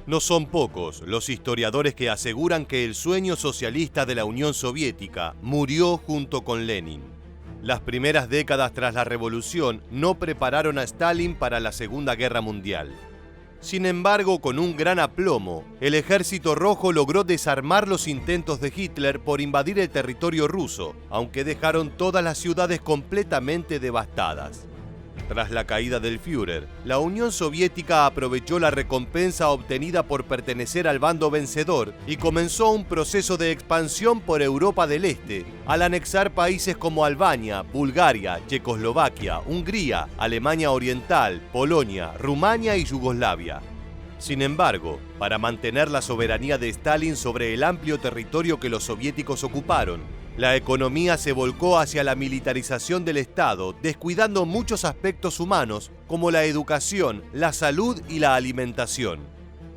No son pocos los historiadores que aseguran que el sueño socialista de la Unión Soviética murió junto con Lenin. Las primeras décadas tras la revolución no prepararon a Stalin para la Segunda Guerra Mundial. Sin embargo, con un gran aplomo, el Ejército Rojo logró desarmar los intentos de Hitler por invadir el territorio ruso, aunque dejaron todas las ciudades completamente devastadas. Tras la caída del Führer, la Unión Soviética aprovechó la recompensa obtenida por pertenecer al bando vencedor y comenzó un proceso de expansión por Europa del Este, al anexar países como Albania, Bulgaria, Checoslovaquia, Hungría, Alemania Oriental, Polonia, Rumania y Yugoslavia. Sin embargo, para mantener la soberanía de Stalin sobre el amplio territorio que los soviéticos ocuparon, la economía se volcó hacia la militarización del Estado, descuidando muchos aspectos humanos como la educación, la salud y la alimentación.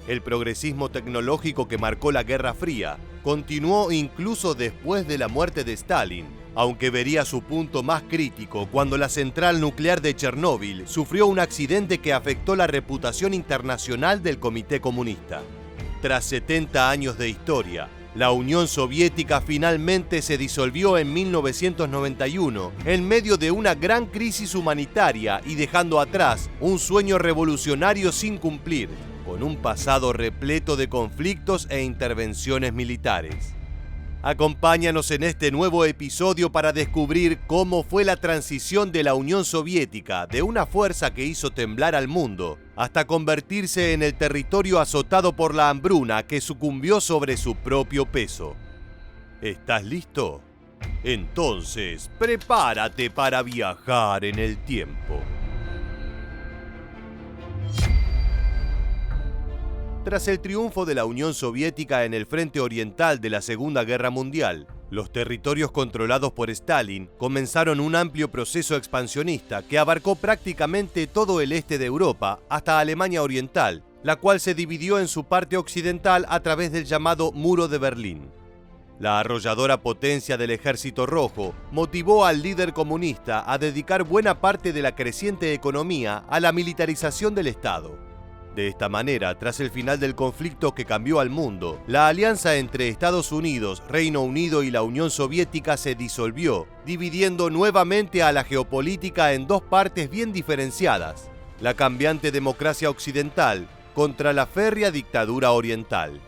El progresismo tecnológico que marcó la Guerra Fría continuó incluso después de la muerte de Stalin, aunque vería su punto más crítico cuando la central nuclear de Chernóbil sufrió un accidente que afectó la reputación internacional del Comité Comunista. Tras 70 años de historia, la Unión Soviética finalmente se disolvió en 1991 en medio de una gran crisis humanitaria y dejando atrás un sueño revolucionario sin cumplir, con un pasado repleto de conflictos e intervenciones militares. Acompáñanos en este nuevo episodio para descubrir cómo fue la transición de la Unión Soviética de una fuerza que hizo temblar al mundo hasta convertirse en el territorio azotado por la hambruna que sucumbió sobre su propio peso. ¿Estás listo? Entonces, prepárate para viajar en el tiempo. Tras el triunfo de la Unión Soviética en el frente oriental de la Segunda Guerra Mundial, los territorios controlados por Stalin comenzaron un amplio proceso expansionista que abarcó prácticamente todo el este de Europa hasta Alemania Oriental, la cual se dividió en su parte occidental a través del llamado Muro de Berlín. La arrolladora potencia del Ejército Rojo motivó al líder comunista a dedicar buena parte de la creciente economía a la militarización del Estado. De esta manera, tras el final del conflicto que cambió al mundo, la alianza entre Estados Unidos, Reino Unido y la Unión Soviética se disolvió, dividiendo nuevamente a la geopolítica en dos partes bien diferenciadas: la cambiante democracia occidental contra la férrea dictadura oriental.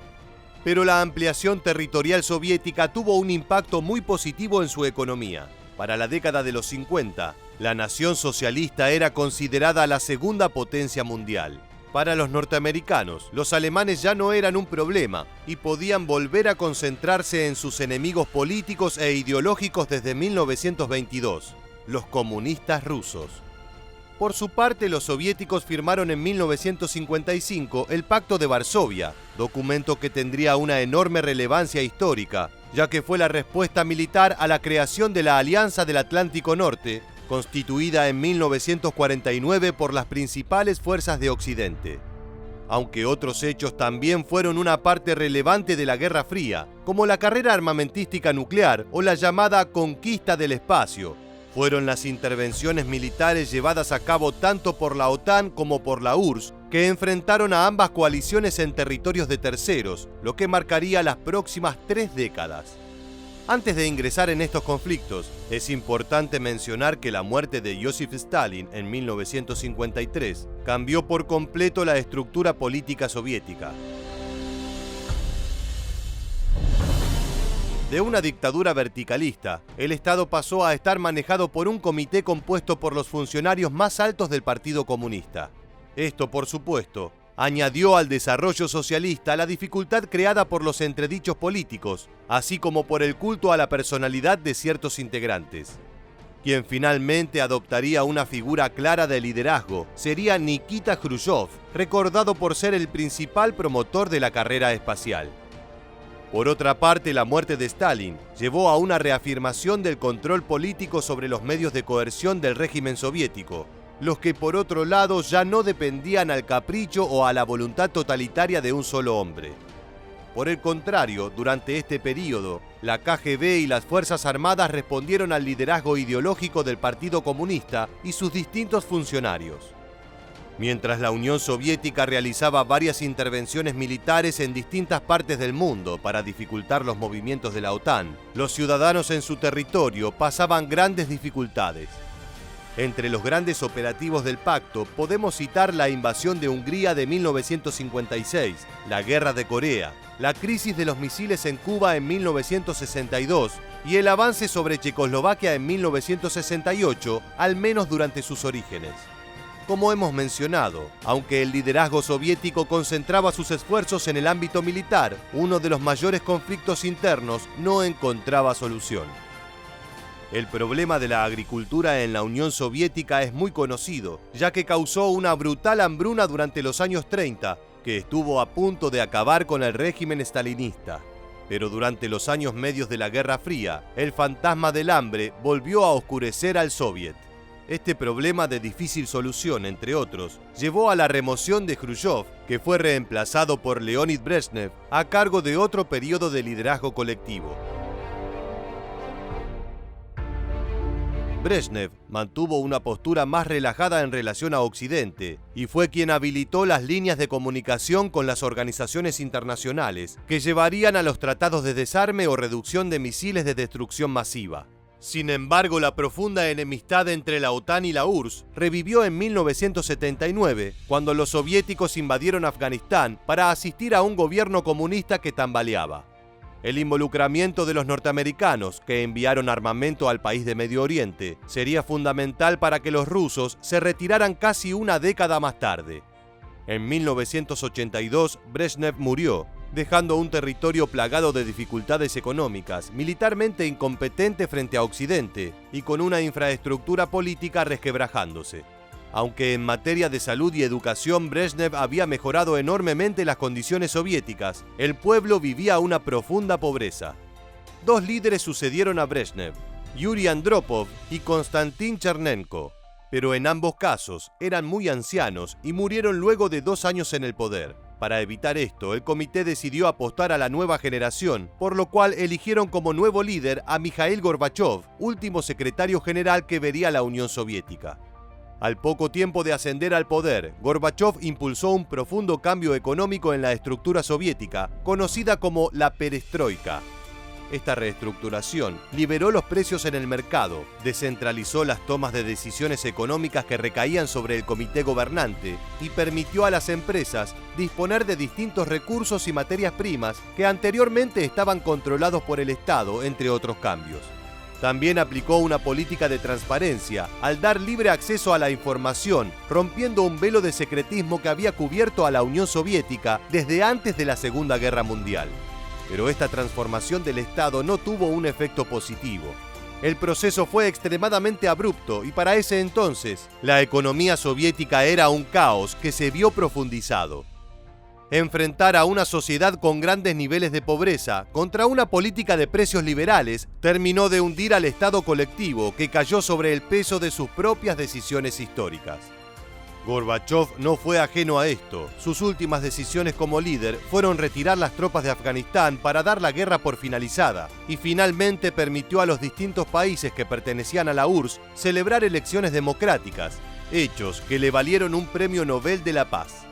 Pero la ampliación territorial soviética tuvo un impacto muy positivo en su economía. Para la década de los 50, la nación socialista era considerada la segunda potencia mundial. Para los norteamericanos, los alemanes ya no eran un problema y podían volver a concentrarse en sus enemigos políticos e ideológicos desde 1922, los comunistas rusos. Por su parte, los soviéticos firmaron en 1955 el Pacto de Varsovia, documento que tendría una enorme relevancia histórica, ya que fue la respuesta militar a la creación de la Alianza del Atlántico Norte, constituida en 1949 por las principales fuerzas de Occidente. Aunque otros hechos también fueron una parte relevante de la Guerra Fría, como la carrera armamentística nuclear o la llamada conquista del espacio, fueron las intervenciones militares llevadas a cabo tanto por la OTAN como por la URSS, que enfrentaron a ambas coaliciones en territorios de terceros, lo que marcaría las próximas 3 décadas. Antes de ingresar en estos conflictos, es importante mencionar que la muerte de Joseph Stalin en 1953 cambió por completo la estructura política soviética. De una dictadura verticalista, el Estado pasó a estar manejado por un comité compuesto por los funcionarios más altos del Partido Comunista. Esto, por supuesto, añadió al desarrollo socialista la dificultad creada por los entredichos políticos, así como por el culto a la personalidad de ciertos integrantes. Quien finalmente adoptaría una figura clara de liderazgo sería Nikita Jrushchov, recordado por ser el principal promotor de la carrera espacial. Por otra parte, la muerte de Stalin llevó a una reafirmación del control político sobre los medios de coerción del régimen soviético, los que por otro lado ya no dependían al capricho o a la voluntad totalitaria de un solo hombre. Por el contrario, durante este período, la KGB y las Fuerzas Armadas respondieron al liderazgo ideológico del Partido Comunista y sus distintos funcionarios. Mientras la Unión Soviética realizaba varias intervenciones militares en distintas partes del mundo para dificultar los movimientos de la OTAN, los ciudadanos en su territorio pasaban grandes dificultades. Entre los grandes operativos del pacto podemos citar la invasión de Hungría de 1956, la Guerra de Corea, la crisis de los misiles en Cuba en 1962 y el avance sobre Checoslovaquia en 1968, al menos durante sus orígenes. Como hemos mencionado, aunque el liderazgo soviético concentraba sus esfuerzos en el ámbito militar, uno de los mayores conflictos internos no encontraba solución. El problema de la agricultura en la Unión Soviética es muy conocido, ya que causó una brutal hambruna durante los años 30, que estuvo a punto de acabar con el régimen stalinista. Pero durante los años medios de la Guerra Fría, el fantasma del hambre volvió a oscurecer al Soviet. Este problema de difícil solución, entre otros, llevó a la remoción de Jrushchov, que fue reemplazado por Leonid Brezhnev a cargo de otro periodo de liderazgo colectivo. Brezhnev mantuvo una postura más relajada en relación a Occidente y fue quien habilitó las líneas de comunicación con las organizaciones internacionales que llevarían a los tratados de desarme o reducción de misiles de destrucción masiva. Sin embargo, la profunda enemistad entre la OTAN y la URSS revivió en 1979, cuando los soviéticos invadieron Afganistán para asistir a un gobierno comunista que tambaleaba. El involucramiento de los norteamericanos, que enviaron armamento al país de Medio Oriente, sería fundamental para que los rusos se retiraran casi una década más tarde. En 1982, Brezhnev murió, dejando un territorio plagado de dificultades económicas, militarmente incompetente frente a Occidente y con una infraestructura política resquebrajándose. Aunque en materia de salud y educación Brezhnev había mejorado enormemente las condiciones soviéticas, el pueblo vivía una profunda pobreza. Dos líderes sucedieron a Brezhnev, Yuri Andropov y Konstantin Chernenko, pero en ambos casos eran muy ancianos y murieron luego de 2 años en el poder. Para evitar esto, el comité decidió apostar a la nueva generación, por lo cual eligieron como nuevo líder a Mikhail Gorbachov, último secretario general que vería la Unión Soviética. Al poco tiempo de ascender al poder, Gorbachov impulsó un profundo cambio económico en la estructura soviética, conocida como la perestroika. Esta reestructuración liberó los precios en el mercado, descentralizó las tomas de decisiones económicas que recaían sobre el comité gobernante y permitió a las empresas disponer de distintos recursos y materias primas que anteriormente estaban controlados por el Estado, entre otros cambios. También aplicó una política de transparencia al dar libre acceso a la información, rompiendo un velo de secretismo que había cubierto a la Unión Soviética desde antes de la Segunda Guerra Mundial. Pero esta transformación del Estado no tuvo un efecto positivo. El proceso fue extremadamente abrupto y para ese entonces, la economía soviética era un caos que se vio profundizado. Enfrentar a una sociedad con grandes niveles de pobreza contra una política de precios liberales terminó de hundir al Estado colectivo que cayó sobre el peso de sus propias decisiones históricas. Gorbachov no fue ajeno a esto. Sus últimas decisiones como líder fueron retirar las tropas de Afganistán para dar la guerra por finalizada y finalmente permitió a los distintos países que pertenecían a la URSS celebrar elecciones democráticas, hechos que le valieron un premio Nobel de la Paz.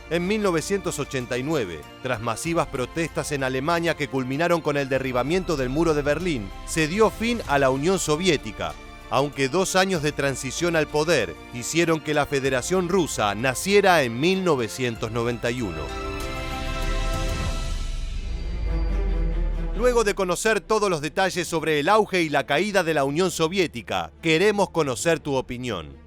En 1989, tras masivas protestas en Alemania que culminaron con el derribamiento del muro de Berlín, se dio fin a la Unión Soviética, aunque 2 años de transición al poder hicieron que la Federación Rusa naciera en 1991. Luego de conocer todos los detalles sobre el auge y la caída de la Unión Soviética, queremos conocer tu opinión.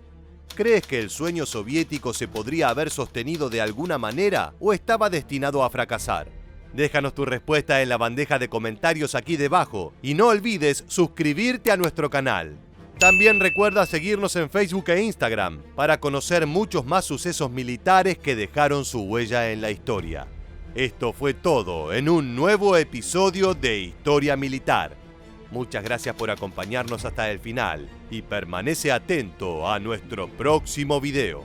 ¿Crees que el sueño soviético se podría haber sostenido de alguna manera o estaba destinado a fracasar? Déjanos tu respuesta en la bandeja de comentarios aquí debajo y no olvides suscribirte a nuestro canal. También recuerda seguirnos en Facebook e Instagram para conocer muchos más sucesos militares que dejaron su huella en la historia. Esto fue todo en un nuevo episodio de Historia Militar. Muchas gracias por acompañarnos hasta el final y permanece atento a nuestro próximo video.